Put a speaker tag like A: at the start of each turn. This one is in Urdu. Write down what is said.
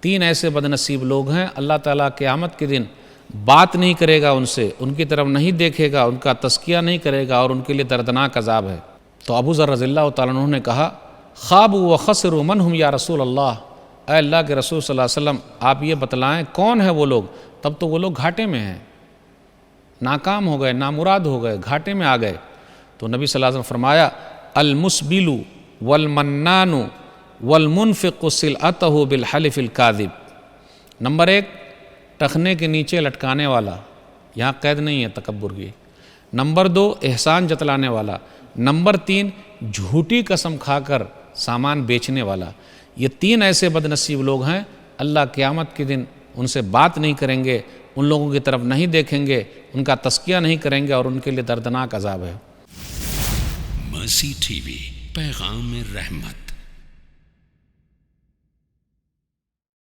A: تین ایسے بدنصیب لوگ ہیں، اللہ تعالیٰ قیامت کے دن بات نہیں کرے گا ان سے، ان کی طرف نہیں دیکھے گا، ان کا تزکیہ نہیں کرے گا، اور ان کے لیے دردناک عذاب ہے۔ تو ابو ذر رضی اللہ تعالیٰ عنہ نے کہا خابوا وخسروا من ہم یا رسول اللہ، اے اللہ کے رسول صلی اللہ علیہ وسلم آپ یہ بتلائیں کون ہے وہ لوگ؟ تب تو وہ لوگ گھاٹے میں ہیں، ناکام ہو گئے، نامراد ہو گئے، گھاٹے میں آ گئے۔ تو نبی صلی اللہ علیہ وسلم فرمایا المسبل والمنان والمنفق سلعتہ بالحلف الکاذب۔ نمبر 1 ٹخنے کے نیچے لٹکانے والا، یہاں قید نہیں ہے تکبر کی۔ نمبر 2 احسان جتلانے والا۔ نمبر 3 جھوٹی قسم کھا کر سامان بیچنے والا۔ یہ 3 ایسے بدنصیب لوگ ہیں، اللہ قیامت کے دن ان سے بات نہیں کریں گے، ان لوگوں کی طرف نہیں دیکھیں گے، ان کا تزکیہ نہیں کریں گے، اور ان کے لیے دردناک عذاب ہے۔
B: مرسی ٹی وی، پیغام رحمت۔